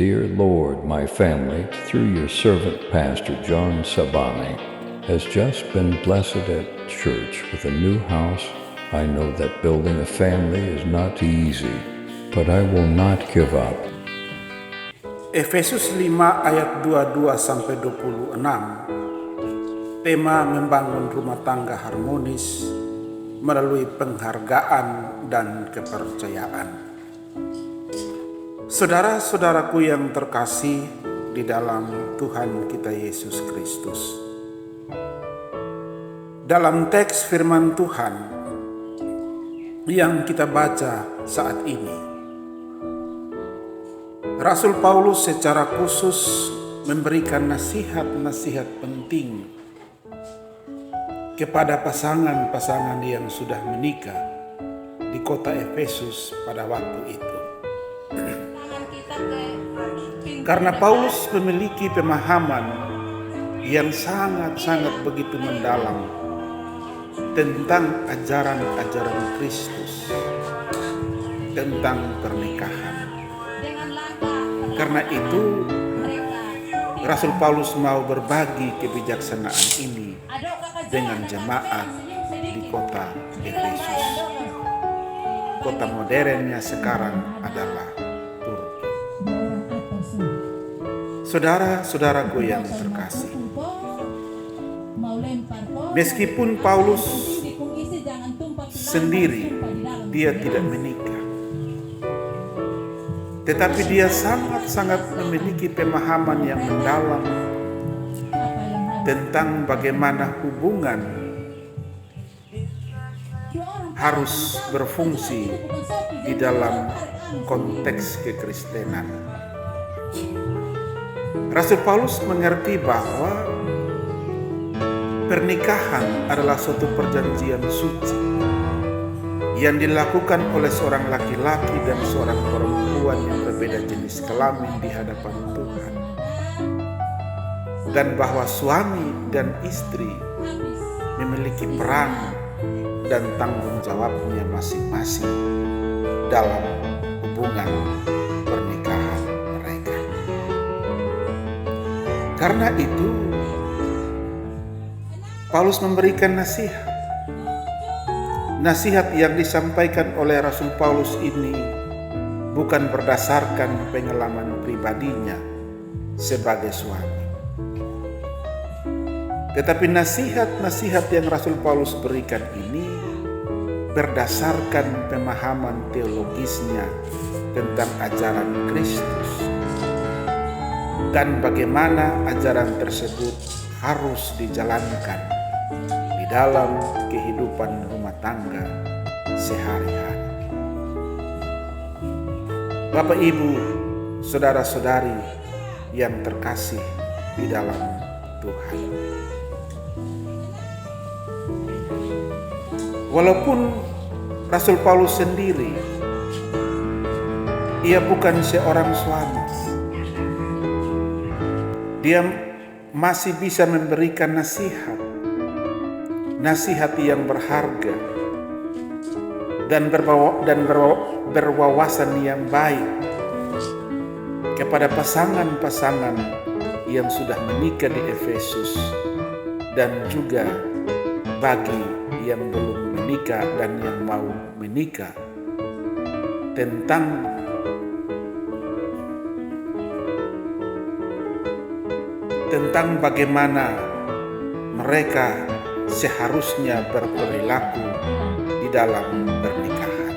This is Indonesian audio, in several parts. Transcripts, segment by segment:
Dear Lord, my family, through your servant Pastor John Sabane, has just been blessed at church with a new house. I know that building a family is not easy, but I will not give up. Efesus 5 ayat 22-26. Tema membangun rumah tangga harmonis melalui penghargaan dan kepercayaan. Saudara-saudaraku yang terkasih di dalam Tuhan kita Yesus Kristus. Dalam teks firman Tuhan yang kita baca saat ini, Rasul Paulus secara khusus memberikan nasihat-nasihat penting kepada pasangan-pasangan yang sudah menikah di kota Efesus pada waktu itu. Karena Paulus memiliki pemahaman yang sangat-sangat begitu mendalam tentang ajaran-ajaran Kristus, tentang pernikahan. Karena itu, Rasul Paulus mau berbagi kebijaksanaan ini dengan jemaat di kota Efesus. Kota modernnya sekarang adalah Turki. Saudara-saudaraku yang terkasih, meskipun Paulus sendiri dia tidak menikah, tetapi dia sangat-sangat memiliki pemahaman yang mendalam tentang bagaimana hubungan harus berfungsi di dalam konteks kekristenan. Rasul Paulus mengerti bahwa pernikahan adalah suatu perjanjian suci yang dilakukan oleh seorang laki-laki dan seorang perempuan yang berbeda jenis kelamin di hadapan Tuhan, dan bahwa suami dan istri memiliki peran dan tanggung jawabnya masing-masing dalam hubungan pernikahan mereka. Karena itu, Paulus memberikan nasihat yang disampaikan oleh Rasul Paulus ini bukan berdasarkan pengalaman pribadinya sebagai suami, tetapi nasihat-nasihat yang Rasul Paulus berikan ini berdasarkan pemahaman teologisnya tentang ajaran Kristus dan bagaimana ajaran tersebut harus dijalankan di dalam kehidupan rumah tangga sehari-hari. Bapak, Ibu, saudara-saudari yang terkasih di dalam Tuhan. Walaupun Rasul Paulus sendiri ia bukan seorang suami, dia masih bisa memberikan nasihat yang berharga dan berwawasan yang baik kepada pasangan-pasangan yang sudah menikah di Efesus dan juga bagi yang belum menikah dan yang mau menikah, tentang bagaimana mereka seharusnya berperilaku di dalam pernikahan.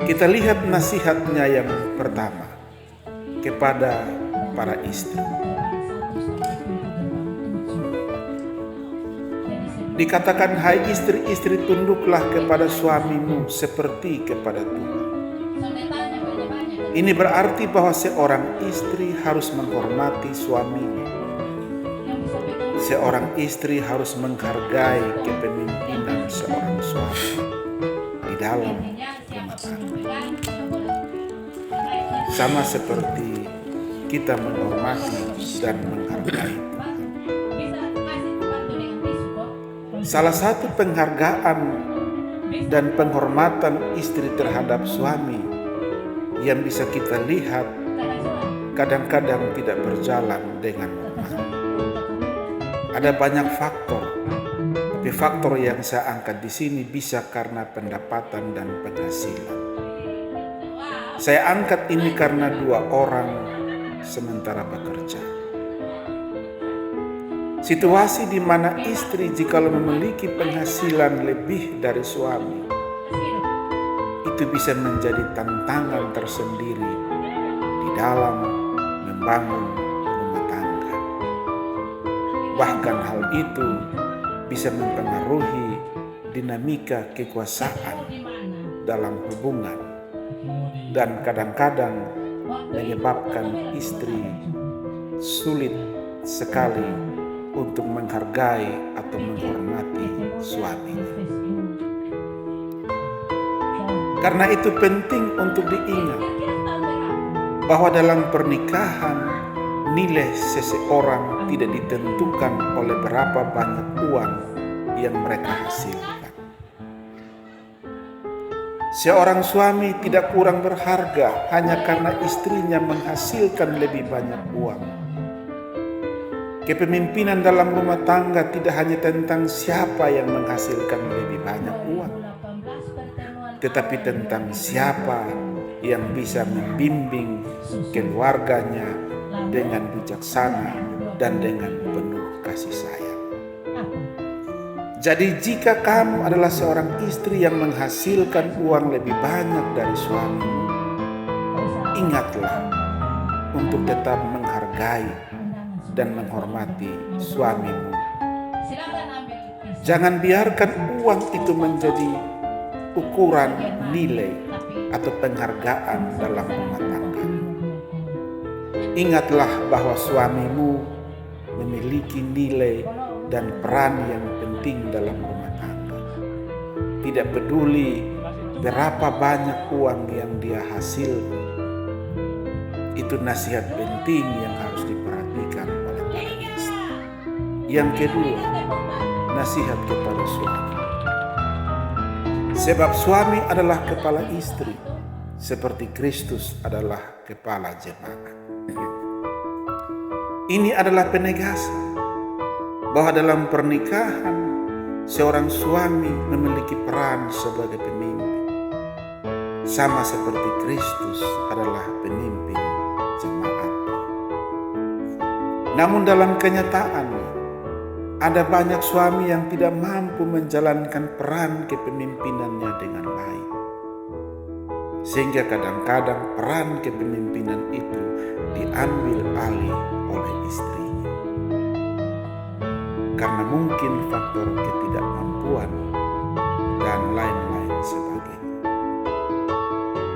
Kita lihat nasihatnya yang pertama kepada para istri. Dikatakan, hai istri-istri, tunduklah kepada suamimu seperti kepada Tuhan. Ini berarti bahwa seorang istri harus menghormati suaminya. Seorang istri harus menghargai kepemimpinan seorang suami di dalam rumah tangga. Sama seperti kita menghormati dan menghargai Tuhan. Salah satu penghargaan dan penghormatan istri terhadap suami yang bisa kita lihat kadang-kadang tidak berjalan dengan benar. Ada banyak faktor, tapi faktor yang saya angkat di sini bisa karena pendapatan dan penghasilan. Saya angkat ini karena 2 orang sementara bekerja. Situasi di mana istri jikalau memiliki penghasilan lebih dari suami, itu bisa menjadi tantangan tersendiri di dalam membangun rumah tangga. Bahkan hal itu bisa mempengaruhi dinamika kekuasaan dalam hubungan dan kadang-kadang menyebabkan istri sulit sekali untuk menghargai atau menghormati suaminya. Karena itu penting untuk diingat bahwa dalam pernikahan nilai seseorang tidak ditentukan oleh berapa banyak uang yang mereka hasilkan. Seorang suami tidak kurang berharga hanya karena istrinya menghasilkan lebih banyak uang. Kepemimpinan dalam rumah tangga tidak hanya tentang siapa yang menghasilkan lebih banyak uang, tetapi tentang siapa yang bisa membimbing keluarganya dengan bijaksana dan dengan penuh kasih sayang. Jadi jika kamu adalah seorang istri yang menghasilkan uang lebih banyak dari suamimu, ingatlah untuk tetap menghargai dan menghormati suamimu. Jangan biarkan uang itu menjadi ukuran nilai atau penghargaan dalam rumah tangga. Ingatlah bahwa suamimu memiliki nilai dan peran yang penting dalam rumah tangga. Tidak peduli berapa banyak uang yang dia hasilkan. Itu nasihat penting yang harus diperhatikan oleh para istri. Yang kedua, nasihat kepada suami. Sebab suami adalah kepala istri, seperti Kristus adalah kepala jemaat. Ini adalah penegasan bahwa dalam pernikahan seorang suami memiliki peran sebagai pemimpin, sama seperti Kristus adalah pemimpin jemaat. Namun dalam kenyataannya, ada banyak suami yang tidak mampu menjalankan peran kepemimpinannya dengan baik, sehingga kadang-kadang peran kepemimpinan itu diambil alih oleh istrinya. Karena mungkin faktor ketidakmampuan dan lain-lain sebagainya.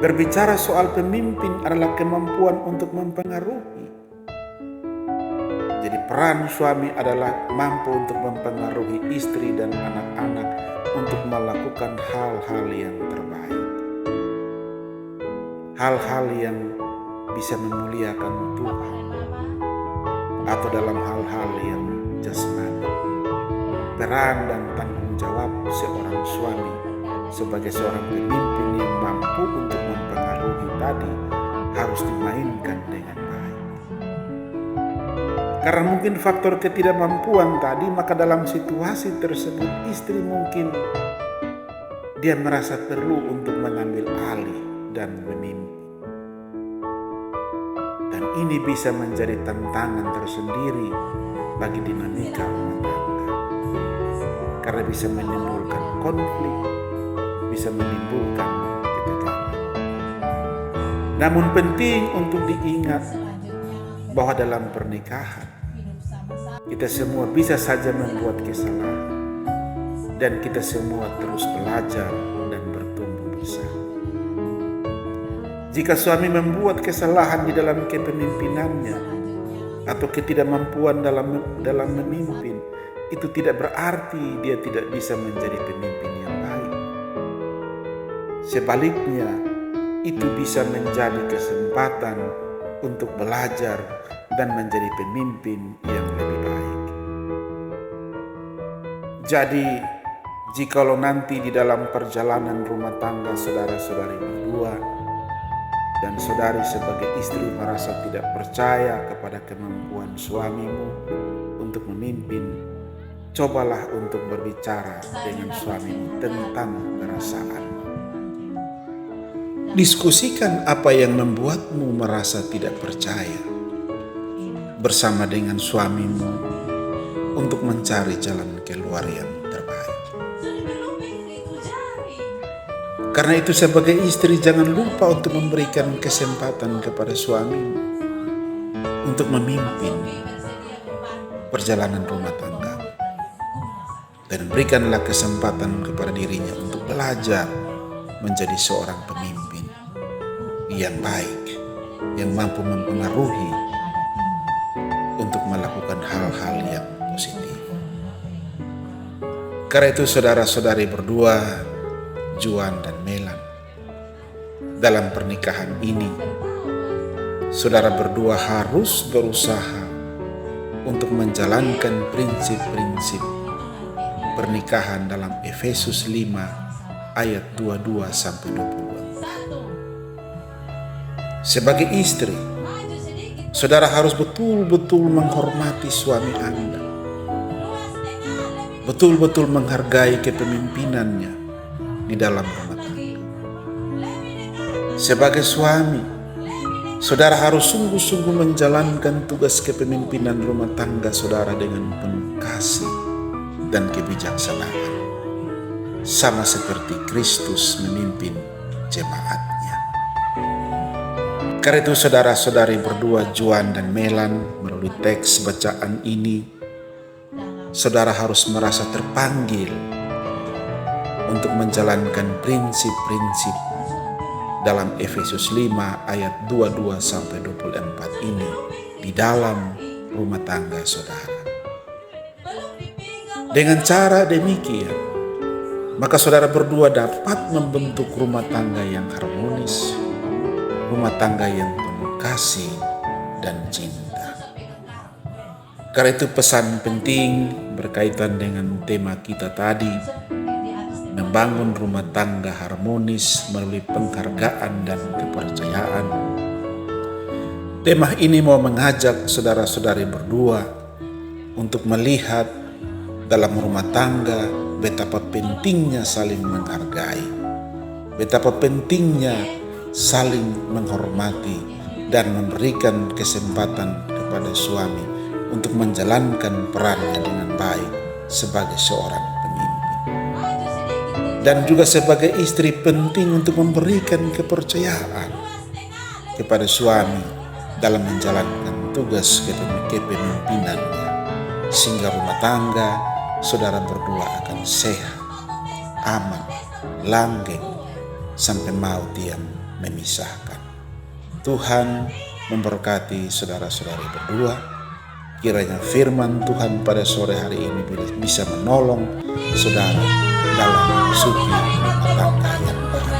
Berbicara soal pemimpin adalah kemampuan untuk mempengaruhi. Jadi peran suami adalah mampu untuk mempengaruhi istri dan anak-anak untuk melakukan hal-hal yang terbaik. Hal-hal yang bisa memuliakan Tuhan atau dalam hal-hal yang jasmani. Peran dan tanggung jawab seorang suami sebagai seorang pemimpin yang mampu untuk mempengaruhi tadi harus dimainkan dengan baik. Karena mungkin faktor ketidakmampuan tadi, maka dalam situasi tersebut istri mungkin dia merasa perlu untuk mengambil alih dan memimpin. Dan ini bisa menjadi tantangan tersendiri bagi dinamika rumah tangga. Karena bisa menimbulkan konflik, bisa menimbulkan ketegangan. Namun penting untuk diingat bahwa dalam pernikahan kita semua bisa saja membuat kesalahan dan kita semua terus belajar dan bertumbuh bersama. Jika suami membuat kesalahan di dalam kepemimpinannya atau ketidakmampuan dalam memimpin, itu tidak berarti dia tidak bisa menjadi pemimpin yang baik. Sebaliknya, itu bisa menjadi kesempatan untuk belajar dan menjadi pemimpin yang lebih baik. Jadi, jikalau nanti di dalam perjalanan rumah tangga saudara-saudari berdua, dan saudari sebagai istri merasa tidak percaya kepada kemampuan suamimu untuk memimpin, cobalah untuk berbicara dengan suamimu tentang perasaan. Diskusikan apa yang membuatmu merasa tidak percaya bersama dengan suamimu untuk mencari jalan keluar yang terbaik. Karena itu sebagai istri jangan lupa untuk memberikan kesempatan kepada suamimu untuk memimpin perjalanan rumah tangga. Dan berikanlah kesempatan kepada dirinya untuk belajar menjadi seorang pemimpin yang baik, yang mampu mempengaruhi untuk melakukan hal-hal yang positif. Karena itu saudara-saudari berdua, Juan dan Melan, dalam pernikahan ini, saudara berdua harus berusaha untuk menjalankan prinsip-prinsip pernikahan dalam Efesus 5 ayat 22-24. Sebagai istri, saudara harus betul-betul menghormati suami Anda, betul-betul menghargai kepemimpinannya di dalam rumah tangga. Sebagai suami, saudara harus sungguh-sungguh menjalankan tugas kepemimpinan rumah tangga saudara dengan penuh kasih dan kebijaksanaan, sama seperti Kristus memimpin jemaatnya. Karena itu saudara-saudari berdua, Juan dan Melan, melalui teks bacaan ini, saudara harus merasa terpanggil untuk menjalankan prinsip-prinsip dalam Efesus 5 ayat 22-24 ini di dalam rumah tangga saudara. Dengan cara demikian, maka saudara berdua dapat membentuk rumah tangga yang harmonis, rumah tangga yang penuh kasih dan cinta. Karena itu pesan penting berkaitan dengan tema kita tadi, membangun rumah tangga harmonis melalui penghargaan dan kepercayaan. Tema ini mau mengajak saudara-saudari berdua untuk melihat dalam rumah tangga betapa pentingnya saling menghargai, betapa pentingnya saling menghormati dan memberikan kesempatan kepada suami untuk menjalankan perannya dengan baik sebagai seorang pemimpin. Dan juga sebagai istri penting untuk memberikan kepercayaan kepada suami dalam menjalankan tugas kepemimpinannya, sehingga rumah tangga saudara berdua akan sehat, aman, langgeng sampai maut yang memisahkan. Tuhan memberkati saudara-saudari berdua. Kiranya firman Tuhan pada sore hari ini bisa menolong saudara dalam suci rumah tangga yang bahagia.